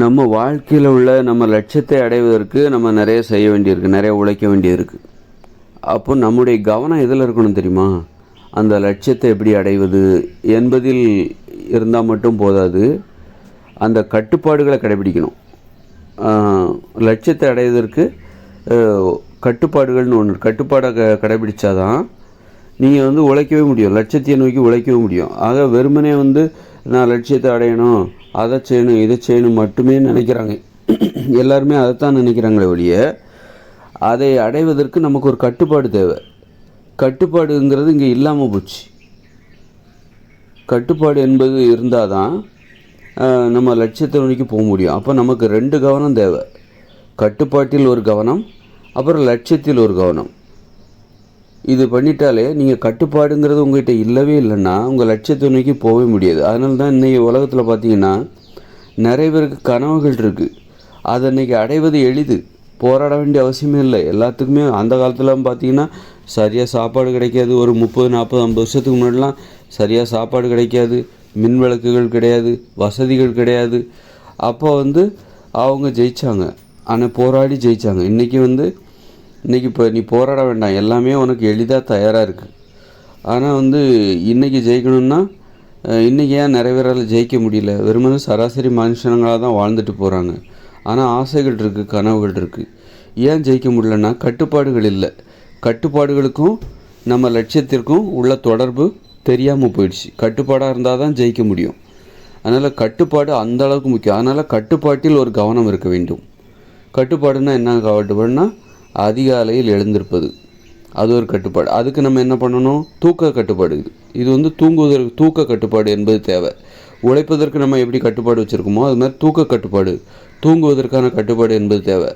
நம்ம வாழ்க்கையில் உள்ள நம்ம லட்சியத்தை அடைவதற்கு நம்ம நிறைய செய்ய வேண்டியிருக்கு, நிறைய உழைக்க வேண்டியிருக்கு. அப்போ நம்முடைய கவனம் எதில் இருக்கணும் தெரியுமா? அந்த லட்சியத்தை எப்படி அடைவது என்பதில் இருந்தால் மட்டும் போதாது, அந்த கட்டுப்பாடுகளை கடைபிடிக்கணும். லட்சியத்தை அடைவதற்கு கட்டுப்பாடுகள்னு ஒன்று, கட்டுப்பாடை கடைபிடிச்சாதான் நீங்கள் உழைக்கவே முடியும், லட்சியத்தை நோக்கி உழைக்கவே முடியும். ஆக வெறுமனே நான் லட்சியத்தை அடையணும், அதை செய்யணும், இதை செய்யணும் மட்டுமே நினைக்கிறாங்க. எல்லாருமே அதைத்தான் நினைக்கிறாங்களே ஒழிய, அதை அடைவதற்கு நமக்கு ஒரு கட்டுப்பாடு தேவை. கட்டுப்பாடுங்கிறது இங்கே இல்லாமல் போச்சு. கட்டுப்பாடு என்பது இருந்தால் தான் நம்ம லட்சியத்தை நோக்கி போக முடியும். அப்போ நமக்கு 2 கவனம் தேவை. கட்டுப்பாட்டில் ஒரு கவனம், அப்புறம் லட்சியத்தில் ஒரு கவனம். இது பண்ணிட்டாலே நீங்கள் கட்டுப்பாடுங்கிறது உங்கள்கிட்ட இல்லவே இல்லைன்னா உங்கள் லட்சியத்தை நோக்கி போகவே முடியாது. அதனால தான் இன்றைக்கி உலகத்தில் பார்த்திங்கன்னா நிறைய பேருக்கு கனவுகள் இருக்குது. அதை இன்றைக்கி அடைவது எளிது, போராட வேண்டிய அவசியமே இல்லை. எல்லாத்துக்குமே அந்த காலத்தில் பார்த்திங்கன்னா சரியாக சாப்பாடு கிடைக்காது. ஒரு 30, 40, 50 வருஷத்துக்கு முன்னாடிலாம் சரியாக சாப்பாடு கிடைக்காது, மின் விளக்குகள் கிடையாது, வசதிகள் கிடையாது. அப்போ அவங்க ஜெயித்தாங்க, ஆனால் போராடி ஜெயித்தாங்க. இன்றைக்கி இப்போ நீ போராட வேண்டாம், எல்லாமே உனக்கு எளிதாக தயாராக இருக்குது. ஆனால் இன்றைக்கி ஜெயிக்கணும்னா இன்றைக்கி ஏன் நிறைய பேரால் ஜெயிக்க முடியல? வெறுமனே சராசரி மனுஷங்களாக தான் வாழ்ந்துட்டு போகிறாங்க. ஆனால் ஆசைகள் இருக்குது, கனவுகள் இருக்குது. ஏன் ஜெயிக்க முடியலன்னா கட்டுப்பாடுகள் இல்லை. கட்டுப்பாடுகளுக்கும் நம்ம லட்சியத்திற்கும் உள்ள தொடர்பு தெரியாமல் போயிடுச்சு. கட்டுப்பாடாக இருந்தால் தான் ஜெயிக்க முடியும். அதனால் கட்டுப்பாடு அந்த அளவுக்கு முக்கியம். அதனால் கட்டுப்பாட்டில் ஒரு கவனம் இருக்க வேண்டும். கட்டுப்பாடுன்னா என்ன? கட்டுப்பாடுனா அதிகாலையில் எழுந்திருப்பது, அது ஒரு கட்டுப்பாடு. அதுக்கு நம்ம என்ன பண்ணணும்? தூக்க கட்டுப்பாடு. இது தூங்குவதற்கு தூக்க கட்டுப்பாடு என்பது தேவை. உழைப்பதற்கு நம்ம எப்படி கட்டுப்பாடு வச்சுருக்கோமோ அது மாதிரி தூக்க கட்டுப்பாடு, தூங்குவதற்கான கட்டுப்பாடு என்பது தேவை.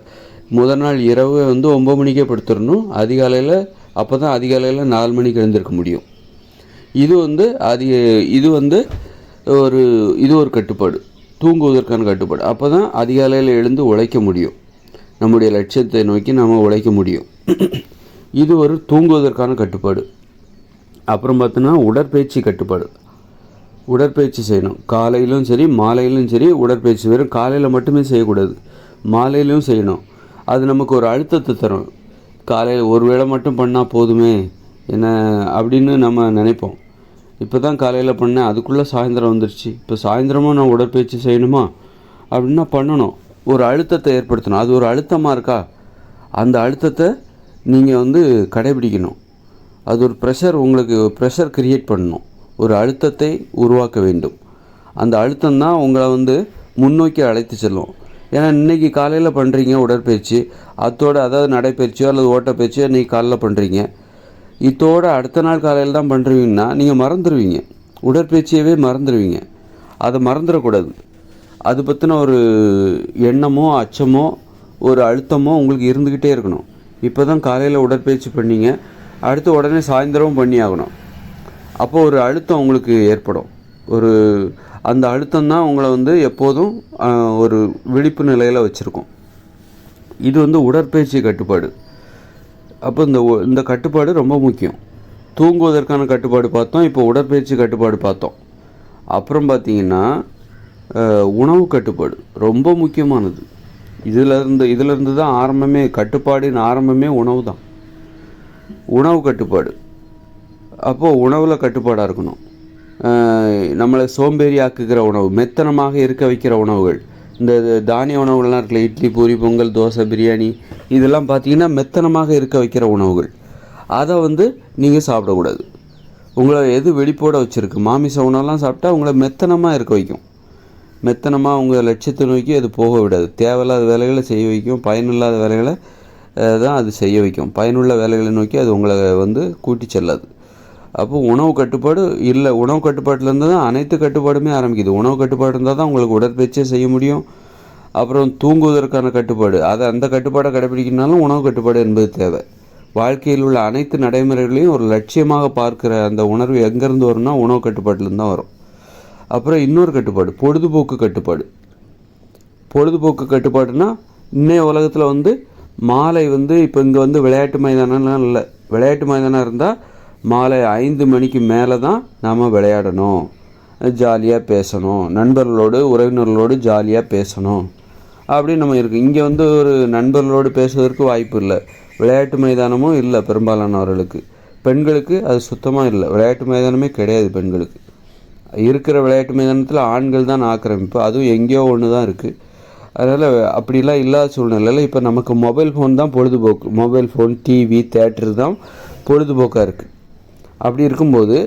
முதல் நாள் இரவு 9 மணிக்கே படுத்துடணும். அதிகாலையில் அப்போ தான் அதிகாலையில் 4 மணிக்கு எழுந்திருக்க முடியும். இது ஒரு கட்டுப்பாடு, தூங்குவதற்கான கட்டுப்பாடு. அப்போ தான் அதிகாலையில் எழுந்து உழைக்க முடியும், நம்முடைய லட்சியத்தை நோக்கி நம்ம உழைக்க முடியும். இது ஒரு தூங்குவதற்கான கட்டுப்பாடு. அப்புறம் பார்த்தோன்னா உடற்பயிற்சி கட்டுப்பாடு. உடற்பயிற்சி செய்யணும், காலையிலும் சரி மாலையிலும் சரி. உடற்பயிற்சி வெறும் காலையில் மட்டுமே செய்யக்கூடாது, மாலையிலும் செய்யணும். அது நமக்கு ஒரு அழுத்தத்தை தரும். காலையில் ஒரு வேளை மட்டும் பண்ணால் போதுமே என்ன அப்படின்னு நம்ம நினைப்போம். இப்போ தான் காலையில் பண்ணேன், அதுக்குள்ளே சாயந்தரம் வந்துடுச்சு, இப்போ சாயந்தரமும் நான் உடற்பயிற்சி செய்யணுமா அப்படின்னா பண்ணணும். ஒரு அழுத்தத்தை ஏற்படுத்தணும். அது ஒரு அழுத்தமாக இருக்கா, அந்த அழுத்தத்தை நீங்கள் கடைபிடிக்கணும். அது ஒரு ப்ரெஷர், உங்களுக்கு ப்ரெஷர் கிரியேட் பண்ணணும், ஒரு அழுத்தத்தை உருவாக்க வேண்டும். அந்த அழுத்தம் தான் உங்களை முன்னோக்கி அழைத்து செல்லும். ஏன்னா இன்றைக்கி காலையில் பண்ணுறீங்க உடற்பயிற்சி, அதாவது நடைப்பயிற்சியோ அல்லது ஓட்டப்பயிற்சியோ இன்றைக்கி காலையில் பண்ணுறீங்க, இதோடு அடுத்த நாள் காலையில் தான் பண்ணுறீங்கன்னா நீங்கள் மறந்துடுவீங்க, உடற்பயிற்சியவே மறந்துடுவீங்க. அதை மறந்துடக்கூடாது. அது பற்றின ஒரு எண்ணமோ அச்சமோ ஒரு அழுத்தமோ உங்களுக்கு இருந்துக்கிட்டே இருக்கணும். இப்போ தான் காலையில் உடற்பயிற்சி பண்ணீங்க, அடுத்து உடனே சாயந்தரமும் பண்ணி ஆகணும். அப்போது ஒரு அழுத்தம் உங்களுக்கு ஏற்படும். அந்த அழுத்தம் தான் உங்களை எப்போதும் ஒரு விழிப்பு நிலையில் வச்சுருக்கோம். இது உடற்பயிற்சி கட்டுப்பாடு. அப்போ இந்த கட்டுப்பாடு ரொம்ப முக்கியம். தூங்குவதற்கான கட்டுப்பாடு பார்த்தோம், இப்போ உடற்பயிற்சி கட்டுப்பாடு பார்த்தோம். அப்புறம் பார்த்திங்கன்னா உணவு கட்டுப்பாடு ரொம்ப முக்கியமானது. இதிலிருந்து தான் ஆரம்பமே, கட்டுப்பாடின் ஆரம்பமே உணவு தான். உணவு கட்டுப்பாடு. அப்போது உணவில் கட்டுப்பாடாக இருக்கணும். நம்மளை சோம்பேறி ஆக்குகிற உணவு, மெத்தனமாக இருக்க வைக்கிற உணவுகள், இந்த தானிய உணவுகள்லாம் இருக்குல்ல, இட்லி, பூரி, பொங்கல், தோசை, பிரியாணி, இதெல்லாம் பார்த்திங்கன்னா மெத்தனமாக இருக்க வைக்கிற உணவுகள். அதை நீங்கள் சாப்பிடக்கூடாது. உங்களை எது வெடிப்போடு வச்சுருக்கு, மாமிச உணவுலாம் சாப்பிட்டா உங்களை மெத்தனமாக இருக்க வைக்கும். மெத்தனமாக உங்கள் லட்சியத்தை நோக்கி அது போக விடாது. தேவையில்லாத வேலைகளை செய்ய வைக்கும், பயனில்லாத வேலைகளை தான் அது செய்ய வைக்கும். பயனுள்ள வேலைகளை நோக்கி அது உங்களை கூட்டி செல்லாது. அப்போது உணவு கட்டுப்பாடு இல்லை. உணவு கட்டுப்பாட்டிலேருந்து தான் அனைத்து கட்டுப்பாடுமே ஆரம்பிக்குது. உணவு கட்டுப்பாடு இருந்தால் தான் உங்களுக்கு உடற்பயிற்சியை செய்ய முடியும். அப்புறம் தூங்குவதற்கான கட்டுப்பாடு, அந்த கட்டுப்பாடை கடைபிடிக்கணும்னாலும் உணவு கட்டுப்பாடு என்பது தேவை. வாழ்க்கையில் உள்ள அனைத்து நடைமுறைகளையும் ஒரு லட்சியமாக பார்க்குற அந்த உணர்வு எங்கேருந்து வரும்னா உணவு கட்டுப்பாட்டிலேருந்து தான் வரும். அப்புறம் இன்னொரு கட்டுப்பாடு, பொழுதுபோக்கு கட்டுப்பாடு. பொழுதுபோக்கு கட்டுப்பாடுனா இன்னைய உலகத்தில் மாலை இப்போ இங்கே விளையாட்டு மைதானம்லாம் இல்லை. விளையாட்டு மைதானம் இருந்தால் மாலை 5 மணிக்கு மேலே தான் நாம் விளையாடணும். ஜாலியாக பேசணும், நண்பர்களோடு உறவினர்களோடு ஜாலியாக பேசணும் அப்படின்னு நம்ம இருக்குது. இங்கே வந்து ஒரு நண்பர்களோடு பேசுவதற்கு வாய்ப்பு இல்லை, விளையாட்டு மைதானமும் இல்லை பெரும்பாலானவர்களுக்கு. பெண்களுக்கு அது சுத்தமாக இல்லை, விளையாட்டு மைதானமே கிடையாது பெண்களுக்கு. இருக்கிற விளையாட்டு மைதானத்தில் ஆண்கள் தான் ஆக்கிரமிப்பு, அதுவும் எங்கேயோ ஒன்று தான் இருக்குது. அதனால் அப்படிலாம் இல்லாத சூழ்நிலையில் இப்போ நமக்கு மொபைல் ஃபோன் தான் பொழுதுபோக்கு. மொபைல் ஃபோன், டிவி, தேட்டரு தான் பொழுதுபோக்காக இருக்குது. அப்படி இருக்கும்போது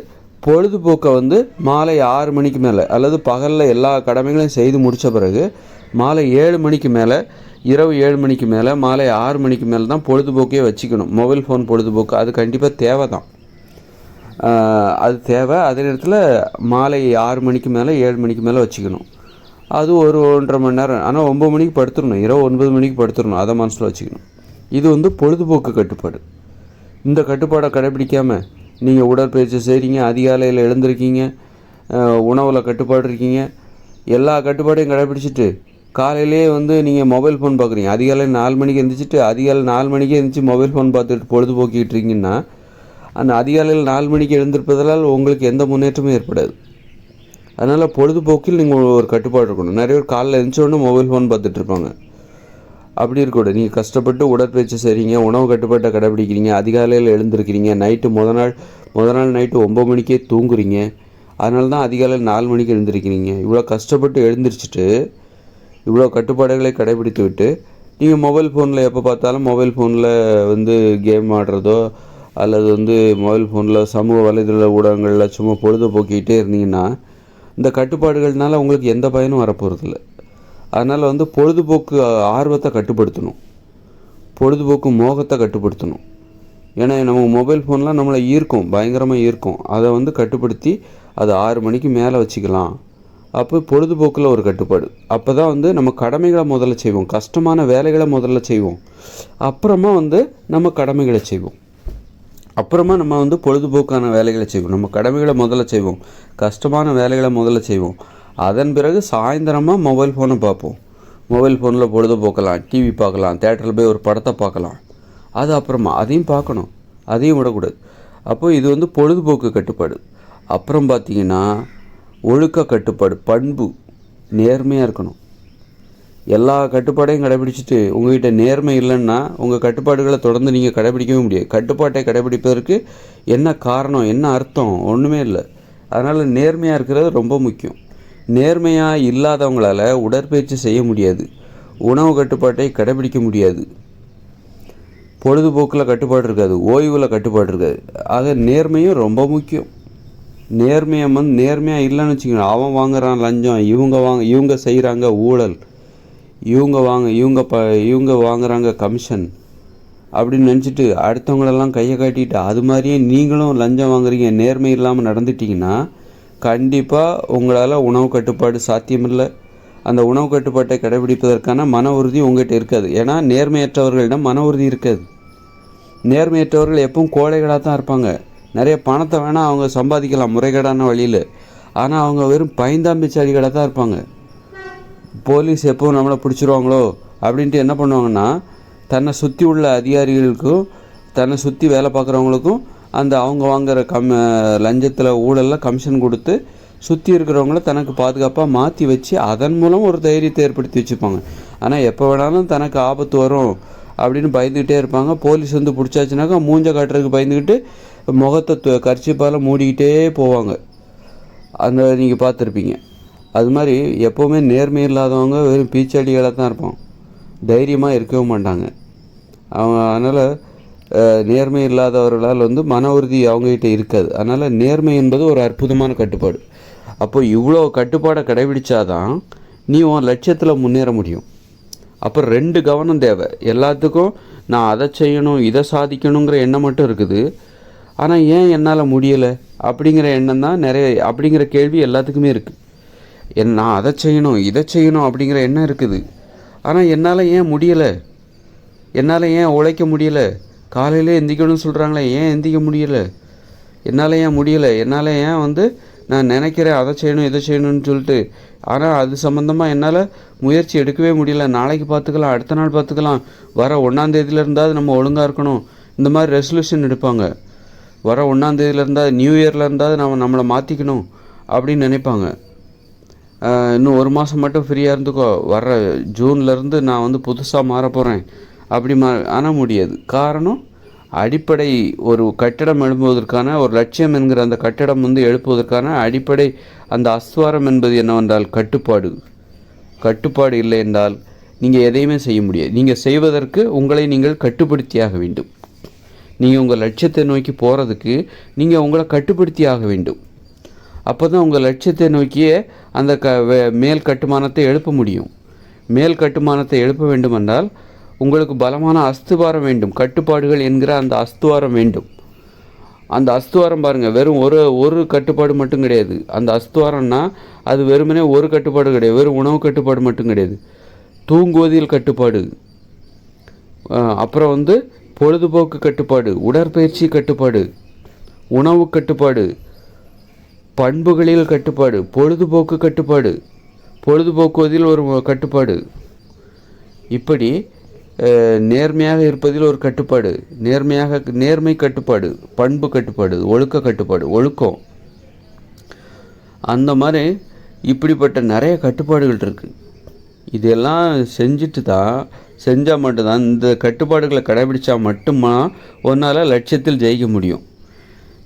பொழுதுபோக்கை வந்து மாலை 6 மணிக்கு மேலே அல்லது பகலில் எல்லா கடமைகளையும் செய்து முடித்த பிறகு மாலை 7 மணிக்கு மேலே, இரவு 7 மணிக்கு மேலே, மாலை 6 மணிக்கு மேலே தான் பொழுதுபோக்கே வச்சுக்கணும். மொபைல் ஃபோன் பொழுதுபோக்கு அது கண்டிப்பாக தேவை தான், அது தேவை. அதே நேரத்தில் மாலை 6 மணிக்கு மேலே 7 மணிக்கு மேலே வச்சுக்கணும். அது ஒரு 1.5 மணி நேரம். ஆனால் 9 மணிக்கு படுத்துடணும், இரவு 9 மணிக்கு படுத்துடணும், அதை மனசில் வச்சுக்கணும். இது வந்து பொழுதுபோக்கு கட்டுப்பாடு. இந்த கட்டுப்பாடை கடைப்பிடிக்காமல் நீங்கள் உடற்பயிற்சி செய்கிறீங்க, அதிகாலையில் எழுந்திருக்கீங்க, உணவில் கட்டுப்பாடு இருக்கீங்க, எல்லா கட்டுப்பாடையும் கடைப்பிடிச்சிட்டு காலையிலேயே வந்து நீங்கள் மொபைல் ஃபோன் பார்க்குறீங்க. அதிகாலை 4 மணிக்கு எழுந்திரிச்சிட்டு அதிகாலை 4 மணிக்கே எழுந்திரிச்சு மொபைல் ஃபோன் பார்த்துட்டு பொழுதுபோக்கிட்டு இருக்கீங்கன்னா அந்த அதிகாலையில் 4 மணிக்கு எழுந்திருப்பதால் உங்களுக்கு எந்த முன்னேற்றமும் ஏற்படாது. அதனால் பொழுதுபோக்கில் நீங்கள் ஒரு கட்டுப்பாடு இருக்கணும். நிறைய பேர் காலையில் எழுந்திரிச்சோடனே மொபைல் ஃபோன் பார்த்துட்ருப்பாங்க. அப்படி இருக்கக்கூடாது. நீங்கள் கஷ்டப்பட்டு உடற்பயிற்சி செய்கிறீங்க, உணவு கட்டுப்பாட்டை கடைப்பிடிக்கிறீங்க, அதிகாலையில் எழுந்திருக்கிறீங்க, நைட்டு முத நாள் நைட்டு 9 மணிக்கே தூங்குறீங்க, அதனால தான் அதிகாலையில் 4 மணிக்கு எழுந்திருக்கிறீங்க. இவ்வளோ கஷ்டப்பட்டு எழுந்திரிச்சிட்டு இவ்வளோ கட்டுப்பாடுகளை கடைப்பிடித்து விட்டு நீங்கள் மொபைல் ஃபோனில் எப்போ பார்த்தாலும் மொபைல் ஃபோனில் வந்து கேம் ஆடுறதோ அல்லது வந்து மொபைல் ஃபோனில் சமூக வலைதள ஊடகங்களில் சும்மா பொழுதுபோக்கிக்கிட்டே இருந்தீங்கன்னா இந்த கட்டுப்பாடுகள்னால உங்களுக்கு எந்த பயனும் வரப்போகிறதில்ல. அதனால் வந்து பொழுதுபோக்கு ஆர்வத்தை கட்டுப்படுத்தணும், பொழுதுபோக்கு மோகத்தை கட்டுப்படுத்தணும். ஏன்னா நம்ம மொபைல் ஃபோன்லாம் நம்மளை ஈர்க்கும், பயங்கரமாக ஈர்க்கும். அதை வந்து கட்டுப்படுத்தி அதை 6 மணிக்கு மேலே வச்சுக்கலாம். அப்போ பொழுதுபோக்கில் ஒரு கட்டுப்பாடு. அப்போ தான் வந்து நம்ம கடமைகளை முதல்ல செய்வோம், கஷ்டமான வேலைகளை முதல்ல செய்வோம், அப்புறமா வந்து நம்ம கடமைகளை செய்வோம், அப்புறமா நம்ம வந்து பொழுதுபோக்கான வேலைகளை செய்வோம். நம்ம கடமைகளை முதல்ல செய்வோம், கஷ்டமான வேலைகளை முதல்ல செய்வோம். அதன் பிறகு சாயந்தரமாக மொபைல் ஃபோனை பார்ப்போம். மொபைல் ஃபோனில் பொழுதுபோக்கலாம், டிவி பார்க்கலாம், தேட்டரில் போய் ஒரு படத்தை பார்க்கலாம். அது அப்புறமா அதையும் பார்க்கணும், அதையும் விடக்கூடாது. அப்போது இது வந்து பொழுதுபோக்கு கட்டுப்பாடு. அப்புறம் பார்த்திங்கன்னா ஒழுக்க கட்டுப்பாடு, பண்பு, நேர்மையாக இருக்கணும். எல்லா கட்டுப்பாடையும் கடைபிடிச்சிட்டு உங்கள்கிட்ட நேர்மை இல்லைன்னா உங்கள் கட்டுப்பாடுகளை தொடர்ந்து நீங்கள் கடைபிடிக்கவே முடியாது. கட்டுப்பாட்டை கடைபிடிப்பதற்கு என்ன காரணம், என்ன அர்த்தம், ஒன்றுமே இல்லை. அதனால் நேர்மையாக இருக்கிறது ரொம்ப முக்கியம். நேர்மையாக இல்லாதவங்களால் உடற்பயிற்சி செய்ய முடியாது, உணவு கட்டுப்பாட்டை கடைபிடிக்க முடியாது, பொழுதுபோக்கில் கட்டுப்பாடு இருக்காது, ஓய்வில் கட்டுப்பாடு இருக்காது. ஆக நேர்மையும் ரொம்ப முக்கியம். நேர்மையாக இல்லைன்னு வச்சுக்கோங்க, அவன் வாங்குறான் லஞ்சம், இவங்க செய்கிறாங்க ஊழல், இவங்க வாங்குறாங்க கமிஷன் அப்படின்னு நினச்சிட்டு அடுத்தவங்களெல்லாம் கையை காட்டிட்டு அது மாதிரியே நீங்களும் லஞ்சம் வாங்குறீங்க, நேர்மை இல்லாமல் நடந்துட்டிங்கன்னா கண்டிப்பாக உங்களால் உணவு கட்டுப்பாடு சாத்தியமில்லை. அந்த உணவு கட்டுப்பாட்டை கடைபிடிப்பதற்கான மன உறுதி உங்கள்கிட்ட இருக்காது. ஏன்னா நேர்மையற்றவர்களிடம் மன உறுதி இருக்காது. நேர்மையற்றவர்கள் எப்பவும் கோழைகளாக தான் இருப்பாங்க. நிறைய பணத்தை வேணால் அவங்க சம்பாதிக்கலாம் முறைகேடான வழியில், ஆனால் அவங்க வெறும் பைந்தாம்பிச்சாளிகளாக தான் இருப்பாங்க. போலீஸ் எப்போவும் நம்மளை பிடிச்சிருவாங்களோ அப்படின்ட்டு என்ன பண்ணுவாங்கன்னா தன்னை சுற்றி உள்ள அதிகாரிகளுக்கும் தன்னை சுற்றி வேலை பார்க்குறவங்களுக்கும் அந்த அவங்க வாங்குகிற லஞ்சத்தில் ஊழலில் கமிஷன் கொடுத்து சுற்றி இருக்கிறவங்கள தனக்கு பாதுகாப்பாக மாற்றி வச்சு அதன் மூலம் ஒரு தைரியத்தை ஏற்படுத்தி வச்சுப்பாங்க. ஆனால் எப்போ வேணாலும் தனக்கு ஆபத்து வரும் அப்படின்னு பயந்துக்கிட்டே இருப்பாங்க. போலீஸ் வந்து பிடிச்சாச்சுனாக்கா மூஞ்ச காட்டுறதுக்கு பயந்துக்கிட்டு முகத்தை கர்ச்சிப்பால் மூடிக்கிட்டே போவாங்க. அந்த நீங்கள் பார்த்துருப்பீங்க. அது மாதிரி எப்போவுமே நேர்மை இல்லாதவங்க வெறும் பீச்சாடிகளாக தான் இருப்பான், தைரியமாக இருக்கவே மாட்டாங்க அவங்க. அதனால் நேர்மை இல்லாதவர்களால் வந்து மன உறுதி அவங்ககிட்ட இருக்காது. அதனால் நேர்மை என்பது ஒரு அற்புதமான கட்டுப்பாடு. அப்போது இவ்வளோ கட்டுப்பாடை கடைபிடிச்சாதான் நீ உன் லட்சியத்தில் முன்னேற முடியும். அப்போ 2 கவனம் தேவை. எல்லாத்துக்கும் நான் அதை செய்யணும் இதை சாதிக்கணுங்கிற எண்ணம் மட்டும் இருக்குது, ஆனால் ஏன் என்னால் முடியலை அப்படிங்கிற எண்ணம் தான் அப்படிங்கிற கேள்வி எல்லாத்துக்குமே இருக்குது. நான் அதை செய்யணும் இதை செய்யணும் அப்படிங்கிற எண்ணம் இருக்குது, ஆனால் என்னால் ஏன் முடியலை, என்னால் ஏன் உழைக்க முடியலை, காலையிலே எந்திக்கணும்னு சொல்கிறாங்களே ஏன் எந்திக்க முடியலை, என்னால் ஏன் முடியலை, என்னால் ஏன் வந்து நான் நினைக்கிறேன் அதை செய்யணும் இதை செய்யணும்னு சொல்லிட்டு, ஆனால் அது சம்மந்தமாக என்னால் முயற்சி எடுக்கவே முடியல, நாளைக்கு பார்த்துக்கலாம் அடுத்த நாள் பார்த்துக்கலாம், வர 1ஆம் தேதியில் இருந்தால் நம்ம ஒழுங்காக இருக்கணும், இந்த மாதிரி ரெசல்யூஷன் எடுப்பாங்க. வர 1ஆம் தேதியில் இருந்தால் நியூ இயரில் இருந்தால் நம்மளை மாற்றிக்கணும் அப்படின்னு நினைப்பாங்க. இன்னும் 1 மாதம் மட்டும் ஃப்ரீயாக இருந்துக்கோ, வர்ற ஜூன்லேருந்து நான் வந்து புதுசாக மாற போகிறேன் அப்படி ஆனால் முடியாது. காரணம், அடிப்படை ஒரு கட்டடம் எழுப்புவதற்கான ஒரு லட்சியம் என்கிற அந்த கட்டடம் வந்து எழுப்புவதற்கான அடிப்படை அந்த அஸ்திவாரம் என்பது என்னவென்றால் கட்டுப்பாடு இல்லை என்றால் நீங்கள் எதையுமே செய்ய முடியாது. நீங்கள் செய்வதற்கு உங்களை நீங்கள் கட்டுப்படுத்தியாக வேண்டும். நீங்கள் உங்கள் லட்சியத்தை நோக்கி போகிறதுக்கு நீங்கள் உங்களை கட்டுப்படுத்தி ஆக வேண்டும். அப்போ தான் உங்கள் லட்சியத்தை நோக்கியே அந்த மேல் கட்டுமானத்தை எழுப்ப முடியும். மேல் கட்டுமானத்தை எழுப்ப வேண்டுமென்றால் உங்களுக்கு பலமான அஸ்திவாரம் வேண்டும். கட்டுப்பாடுகள் என்கிற அந்த அஸ்திவாரம் வேண்டும். அந்த அஸ்திவாரம் பாருங்கள், வெறும் ஒரு கட்டுப்பாடு மட்டும் கிடையாது. அந்த அஸ்திவாரம்னா அது வெறுமனே ஒரு கட்டுப்பாடு கிடையாது, வெறும் உணவு கட்டுப்பாடு மட்டும் கிடையாது. தூங்குவதில் கட்டுப்பாடு, அப்புறம் வந்து பொழுதுபோக்கு கட்டுப்பாடு, உடற்பயிற்சி கட்டுப்பாடு, உணவு கட்டுப்பாடு, பண்புகளில் கட்டுப்பாடு, பொழுதுபோக்கு கட்டுப்பாடு, பொழுதுபோக்குவதில் ஒரு கட்டுப்பாடு, இப்படி நேர்மையாக இருப்பதில் ஒரு கட்டுப்பாடு, நேர்மை கட்டுப்பாடு, பண்பு கட்டுப்பாடு, ஒழுக்க கட்டுப்பாடு, ஒழுக்கம், அந்த மாதிரி இப்படிப்பட்ட நிறைய கட்டுப்பாடுகள் இருக்குது. இதெல்லாம் செஞ்சால் மட்டும்தான், இந்த கட்டுப்பாடுகளை கடைபிடிச்சா மட்டுமா உன்னால் லட்சியத்தில் ஜெயிக்க முடியும்.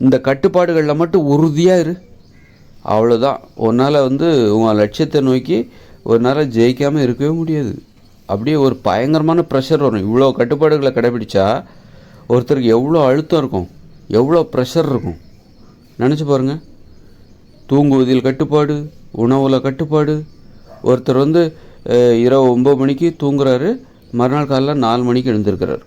இந்த கட்டுப்பாடுகளில் மட்டும் உறுதியாக இரு, அவ்வளோதான். உன்னால் வந்து உங்கள் லட்சியத்தை நோக்கி உன்னால் ஜெயிக்காமல் இருக்கவே முடியாது. அப்படியே ஒரு பயங்கரமான ப்ரெஷர் வரும். இவ்வளோ கட்டுப்பாடுகளை கடைபிடிச்சா ஒருத்தருக்கு எவ்வளோ அழுத்தம் இருக்கும், எவ்வளோ ப்ரெஷர் இருக்கும் நினச்சி பாருங்கள். தூங்குவதில் கட்டுப்பாடு, உணவில் கட்டுப்பாடு. ஒருத்தர் வந்து இரவு 9 மணிக்கு தூங்குறாரு, மறுநாள் காலைல 4 மணிக்கு எழுந்திருக்கிறார்.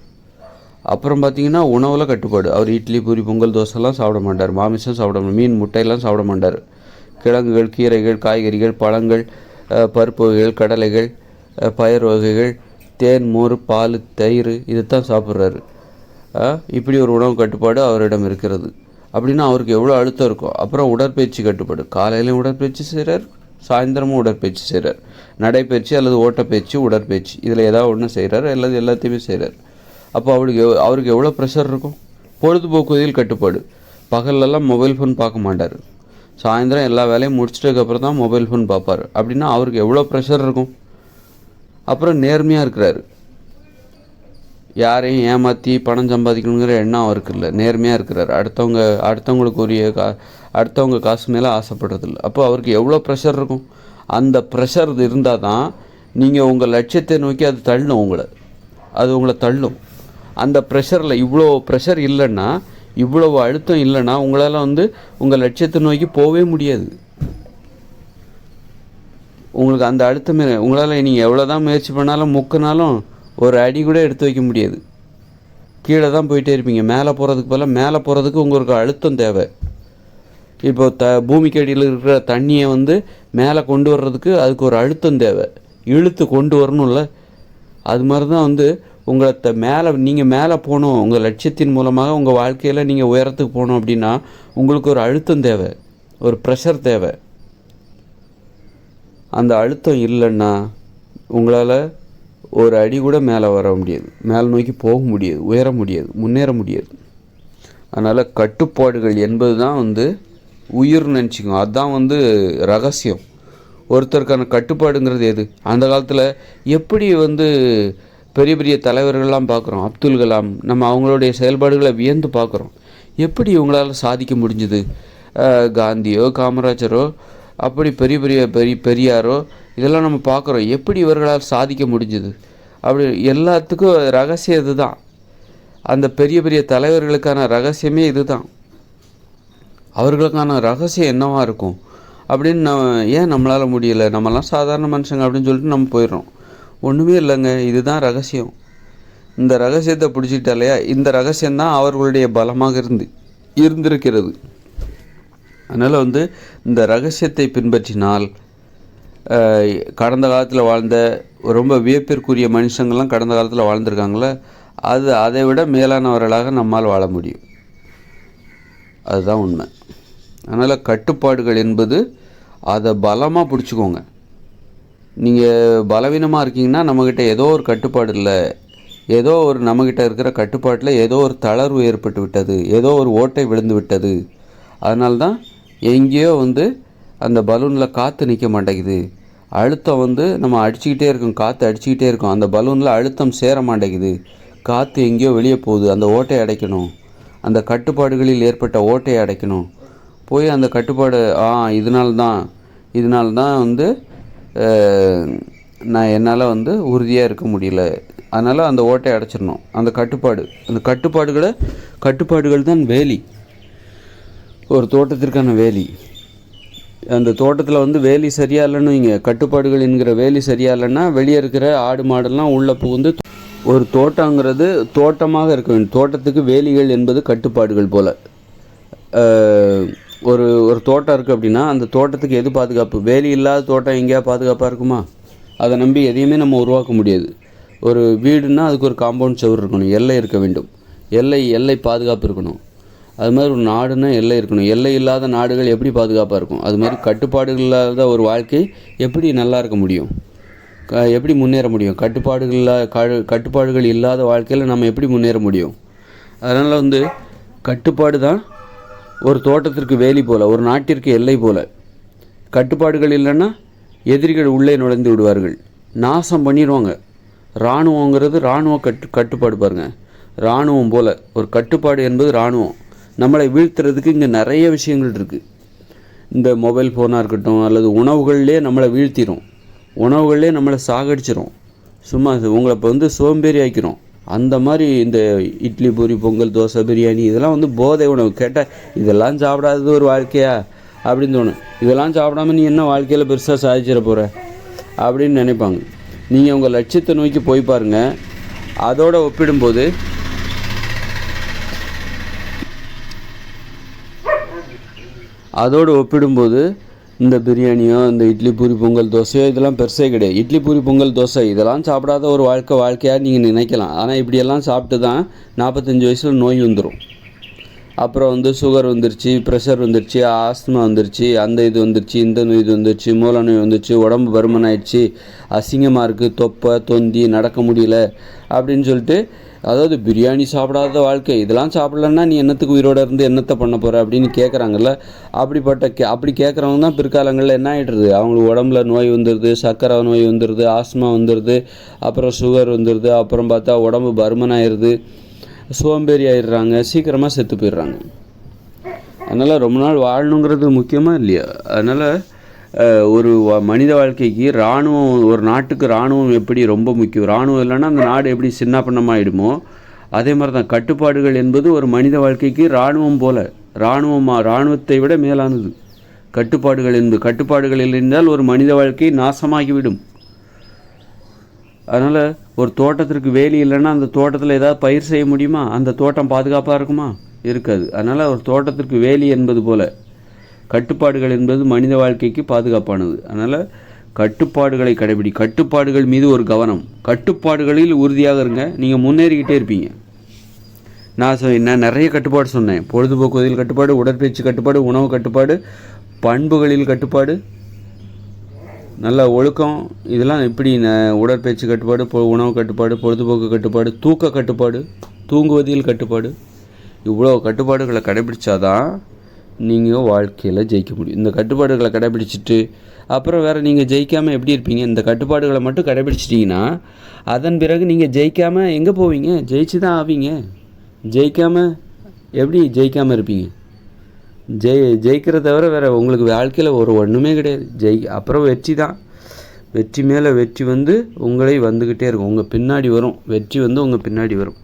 அப்புறம் பார்த்திங்கன்னா உணவில் கட்டுப்பாடு. அவர் இட்லி, பூரி, பொங்கல், தோசைலாம் சாப்பிட மாட்டார், மாமிசம் சாப்பிட மாட்டார், மீன், முட்டையெல்லாம் சாப்பிட மாட்டார். கிழங்குகள், கீரைகள், காய்கறிகள், பழங்கள், பருப்பு வகைகள், கடலைகள், பயிர் வகைகள், தேன், மோர், பால், தயிர் இதைத்தான் சாப்பிட்றாரு. இப்படி ஒரு உணவு கட்டுப்பாடு அவரிடம் இருக்கிறது. அப்படின்னா அவருக்கு எவ்வளோ அழுத்தம் இருக்கும். அப்புறம் உடற்பயிற்சி கட்டுப்பாடு. காலையிலையும் உடற்பயிற்சி செய்கிறார், சாயந்தரமும் உடற்பயிற்சி செய்கிறார். நடைப்பயிற்சி அல்லது ஓட்டப்பயிற்சி, உடற்பயிற்சி, இதில் ஏதாவது ஒன்று செய்கிறார், அல்லது எல்லாத்தையுமே செய்கிறார். அப்போ அவருக்கு எவ்வளோ ப்ரெஷர் இருக்கும். பொழுதுபோக்குவதில் கட்டுப்பாடு. பகல்லெல்லாம் மொபைல் ஃபோன் பார்க்க மாட்டார், சாயந்தரம் எல்லா வேலையும் முடிச்சிட்டதுக்கப்புறம் தான் மொபைல் ஃபோன் பார்ப்பார். அப்படின்னா அவருக்கு எவ்வளோ ப்ரெஷர் இருக்கும். அப்புறம் நேர்மையாக இருக்கிறாரு, யாரையும் ஏமாற்றி பணம் சம்பாதிக்கணுங்கிற எண்ணம் அவருக்கு இல்லை, நேர்மையாக இருக்கிறார். அடுத்தவங்க காசு மேலே ஆசைப்படுறதில்ல. அப்போ அவருக்கு எவ்வளோ ப்ரெஷர் இருக்கும். அந்த ப்ரெஷர் இருந்தால் தான் நீங்கள் உங்கள் லட்சியத்தை நோக்கி அது உங்களை தள்ளும். அந்த ப்ரெஷரில் இவ்வளோ ப்ரெஷர் இல்லைன்னா, இவ்வளவு அழுத்தம் இல்லைன்னா உங்களால் வந்து உங்கள் லட்சியத்தை நோக்கி போகவே முடியாது. உங்களுக்கு அந்த அழுத்தம் உங்களால் நீங்கள் எவ்வளோ தான் முயற்சி பண்ணாலும் முக்கினாலும் ஒரு அடி கூட எடுத்து வைக்க முடியாது. கீழே தான் போயிட்டே இருப்பீங்க. மேலே போகிறதுக்கு உங்களுக்கு அழுத்தம் தேவை. இப்போ பூமிக்கு அடியில் இருக்கிற தண்ணியை வந்து மேலே கொண்டு வர்றதுக்கு அதுக்கு ஒரு அழுத்தம் தேவை, இழுத்து கொண்டு வரணும்ல. அது மாதிரி தான் வந்து உங்களை நீங்கள் மேலே போகணும், உங்கள் லட்சியத்தின் மூலமாக உங்கள் வாழ்க்கையில் நீங்கள் உயரத்துக்கு போகணும் அப்படின்னா உங்களுக்கு ஒரு அழுத்தம் தேவை, ஒரு ப்ரெஷர் தேவை. அந்த அழுத்தம் இல்லைன்னா உங்களால் ஒரு அடி கூட மேலே வர முடியாது, மேலே நோக்கி போக முடியாது, உயர முடியாது, முன்னேற முடியாது. அதனால் கட்டுப்பாடுகள் என்பது தான் வந்து உயிர் நினச்சிக்கோங்க. அதுதான் வந்து ரகசியம். ஒருத்தருக்கான கட்டுப்பாடுங்கிறது எது. அந்த காலத்தில் எப்படி வந்து பெரிய பெரிய தலைவர்கள்லாம் பார்க்குறோம், அப்துல் கலாம், நம்ம அவங்களுடைய செயல்பாடுகளை வியந்து பார்க்குறோம். எப்படி இவங்களால் சாதிக்க முடிஞ்சுது. காந்தியோ காமராஜரோ அப்படி பெரியாரோ இதெல்லாம் நம்ம பார்க்குறோம். எப்படி இவர்களால் சாதிக்க முடிஞ்சுது அப்படி எல்லாத்துக்கும் ரகசியம் இது தான். அந்த பெரிய தலைவர்களுக்கான ரகசியமே இது தான். அவர்களுக்கான ரகசியம் என்னவாக இருக்கும் அப்படின்னு ஏன் நம்மளால் முடியலை, நம்மலாம் சாதாரண மனுஷங்க அப்படின்னு சொல்லிட்டு நம்ம போயிடுறோம். ஒன்றுமே இல்லைங்க, இதுதான் ரகசியம். இந்த ரகசியத்தை பிடிச்சிட்டாலையா, இந்த ரகசியம்தான் அவர்களுடைய பலமாக இருந்திருக்கிறது. அதனால் வந்து இந்த ரகசியத்தை பின்பற்றினால் கடந்த காலத்தில் வாழ்ந்த ரொம்ப வியப்பிற்குரிய மனுஷங்கள்லாம் கடந்த காலத்தில் வாழ்ந்திருக்காங்களே, அதை விட மேலானவர்களாக நம்மால் வாழ முடியும். அதுதான் உண்மை. அதனால் கட்டுப்பாடுகள் என்பது அதை பலமாக பிடிச்சிக்கோங்க. நீங்கள் பலவீனமாக இருக்கீங்கன்னா நம்மக்கிட்ட ஏதோ ஒரு கட்டுப்பாடு இல்லை, நம்மக்கிட்ட இருக்கிற கட்டுப்பாட்டில் ஏதோ ஒரு தளர்வு ஏற்பட்டு விட்டது, ஏதோ ஒரு ஓட்டை விழுந்து விட்டது. அதனால்தான் எங்கேயோ வந்து அந்த பலூனில் காற்று நிற்க மாட்டேங்குது, அழுத்தம் வந்து நம்ம அடிச்சுக்கிட்டே இருக்கும், காற்று அடிச்சுக்கிட்டே இருக்கும், அந்த பலூனில் அழுத்தம் சேர மாட்டேங்குது, காற்று எங்கேயோ வெளியே போகுது, அந்த ஓட்டையை அடைக்கணும், அந்த கட்டுப்பாடுகளில் ஏற்பட்ட ஓட்டையை அடைக்கணும். போய் அந்த கட்டுப்பாடு இதனால தான் வந்து நான் என்னால் வந்து உறுதியாக இருக்க முடியல, அதனால் அந்த ஓட்டையை அடைச்சிடணும். அந்த கட்டுப்பாடுகள் தான் வேலி, ஒரு தோட்டத்திற்கான வேலி. அந்த தோட்டத்தில் வந்து வேலி சரியாக இல்லைன்னு இங்கே கட்டுப்பாடுகள் என்கிற வேலி சரியாக இல்லைன்னா வெளியே இருக்கிற ஆடு மாடெல்லாம் உள்ளே புகுந்து, ஒரு தோட்டங்கிறது தோட்டமாக இருக்க வேண்டும். தோட்டத்துக்கு வேலிகள் என்பது கட்டுப்பாடுகள் போல். ஒரு தோட்டம் இருக்குது அப்படின்னா அந்த தோட்டத்துக்கு எது பாதுகாப்பு? வேலி இல்லாத தோட்டம் எங்கேயா பாதுகாப்பாக இருக்குமா? அதை நம்பி எதையுமே நம்ம உருவாக்க முடியாது. ஒரு வீடுன்னா அதுக்கு ஒரு காம்பவுண்ட் சுவர் இருக்கணும், எல்லை இருக்க வேண்டும், எல்லை பாதுகாப்பு இருக்கணும். அது மாதிரி ஒரு நாடுன்னா எல்லை இருக்கணும். எல்லை இல்லாத நாடுகள் எப்படி பாதுகாப்பாக இருக்கும்? அது மாதிரி கட்டுப்பாடுகள் இல்லாத ஒரு வாழ்க்கை எப்படி நல்லா இருக்க முடியும்? எப்படி முன்னேற முடியும்? கட்டுப்பாடுகள் இல்லாத வாழ்க்கையில் நம்ம எப்படி முன்னேற முடியும்? அதனால் வந்து கட்டுப்பாடு தான் ஒரு தோட்டத்திற்கு வேலி போல், ஒரு நாட்டிற்கு எல்லை போல். கட்டுப்பாடுகள் இல்லைன்னா எதிரிகள் உள்ளே நுழைந்து விடுவார்கள், நாசம் பண்ணிடுவாங்க. இராணுவங்கிறது கட்டுப்பாடு பாருங்கள், இராணுவம் போல் ஒரு கட்டுப்பாடு என்பது இராணுவம். நம்மளை வீழ்த்துறதுக்கு இங்கே நிறைய விஷயங்கள் இருக்குது. இந்த மொபைல் ஃபோனாக இருக்கட்டும், அல்லது உணவுகள்லேயே நம்மளை வீழ்த்திடும், உணவுகள்லேயே நம்மளை சாகடிச்சிடும், சும்மா உங்களை இப்போ வந்து சோம்பேறி ஆக்கிரும். அந்த மாதிரி இந்த இட்லி பூரி பொங்கல் தோசை பிரியாணி இதெல்லாம் வந்து போதை உணவு. கேட்டால் இதெல்லாம் சாப்பிடாதது ஒரு வாழ்க்கையா அப்படின்னு தோணும். இதெல்லாம் சாப்பிடாம நீ என்ன வாழ்க்கையில் பெருசாக சாதிச்சிட போகிற அப்படின்னு நினைப்பாங்க. நீங்கள் உங்கள் லட்சியத்தை நோக்கி போய் பாருங்கள். அதோடு ஒப்பிடும்போது இந்த பிரியாணியோ இந்த இட்லி பூரி பொங்கல் தோசையோ இதெல்லாம் பெருசே கிடையாது. இட்லி பூரி பொங்கல் தோசை இதெல்லாம் சாப்பிடாத ஒரு வாழ்க்கையாக நீங்கள் நினைக்கலாம். ஆனால் இப்படியெல்லாம் சாப்பிட்டு தான் 45 வயசில் நோய் வந்துடும். அப்புறம் வந்து சுகர் வந்துருச்சு, ப்ரெஷர் வந்துருச்சு, ஆஸ்துமா வந்துருச்சு, அந்த இது வந்துருச்சு, இந்த நோய் இது வந்துருச்சு, மூல நோய் வந்துருச்சு, உடம்பு பருமன் ஆயிடுச்சு, அசிங்கமாக இருக்குது, தொப்பை தொந்தி நடக்க முடியல அப்படின்னு சொல்லிட்டு, அதாவது பிரியாணி சாப்பிடாத வாழ்க்கை, இதெல்லாம் சாப்பிட்லன்னா நீ என்னத்துக்கு உயிரோடு இருந்து என்னத்தை பண்ண போகிற அப்படின்னு கேட்குறாங்கல்ல. அப்படி கேட்குறவங்க தான் பிற்காலங்களில் என்ன ஆகிடுறது, அவங்களுக்கு உடம்புல நோய் வந்துடுது, சர்க்கரை நோய் வந்துடுது, ஆஸ்துமா வந்துடுது, அப்புறம் சுகர் வந்துடுது, அப்புறம் பார்த்தா உடம்பு பருமன் ஆயிடுது, சோம்பேறி ஆயிடுறாங்க, சீக்கிரமாக செத்து போயிடுறாங்க. அதனால் ரொம்ப நாள் வாழணுங்கிறது முக்கியமாக இல்லையா? அதனால் ஒரு மனித வாழ்க்கைக்கு ஒரு நாட்டுக்கு இராணுவம் எப்படி ரொம்ப முக்கியம். இராணுவம் இல்லைன்னா அந்த நாடு எப்படி சின்னாபின்னமாகிடுமோ அதே மாதிரி தான் கட்டுப்பாடுகள் என்பது ஒரு மனித வாழ்க்கைக்கு இராணுவம் போல். இராணுவத்தை விட மேலானது கட்டுப்பாடுகள் இருந்தால் ஒரு மனித வாழ்க்கை நாசமாகிவிடும். அதனால் ஒரு தோட்டத்திற்கு வேலி இல்லைன்னா அந்த தோட்டத்தில் ஏதாவது பயிர் செய்ய முடியுமா? அந்த தோட்டம் பாதுகாப்பாக இருக்குமா? இருக்காது. அதனால் ஒரு தோட்டத்திற்கு வேலி என்பது போல் கட்டுப்பாடுகள் என்பது மனித வாழ்க்கைக்கு பாதுகாப்பானது. அதனால் கட்டுப்பாடுகளை கட்டுப்பாடுகள் மீது ஒரு கவனம், கட்டுப்பாடுகளில் உறுதியாக இருங்க, நீங்கள் முன்னேறிக்கிட்டே இருப்பீங்க. நான் நிறைய கட்டுப்பாடு சொன்னேன். பொழுதுபோக்குவதில் கட்டுப்பாடு, உடற்பயிற்சி கட்டுப்பாடு, உணவு கட்டுப்பாடு, பண்புகளில் கட்டுப்பாடு, நல்ல ஒழுக்கம், இதெல்லாம் எப்படி உடற்பயிற்சி கட்டுப்பாடு, உணவு கட்டுப்பாடு, பொழுதுபோக்கு கட்டுப்பாடு, தூக்க கட்டுப்பாடு, தூங்குவதில் கட்டுப்பாடு, இவ்வளோ கட்டுப்பாடுகளை கடைபிடிச்சாதான் நீங்கள் வாழ்க்கையில் ஜெயிக்க முடியும். இந்த கட்டுப்பாடுகளை கடைபிடிச்சிட்டு அப்புறம் வேறு நீங்கள் ஜெயிக்காமல் எப்படி இருப்பீங்க? இந்த கட்டுப்பாடுகளை மட்டும் கடைபிடிச்சிட்டிங்கன்னா அதன் பிறகு நீங்கள் ஜெயிக்காமல் எங்கே போவீங்க? ஜெயிச்சு தான் ஆவீங்க. எப்படி ஜெயிக்காமல் இருப்பீங்க? ஜெயிக்கிறத தவிர வேறு உங்களுக்கு வாழ்க்கையில் ஒன்றுமே கிடையாது. அப்புறம் வெற்றி தான். வெற்றி மேலே வெற்றி வந்து உங்களை வந்துக்கிட்டே இருக்கும், உங்கள் பின்னாடி வரும். வெற்றி வந்து உங்கள் பின்னாடி வரும்.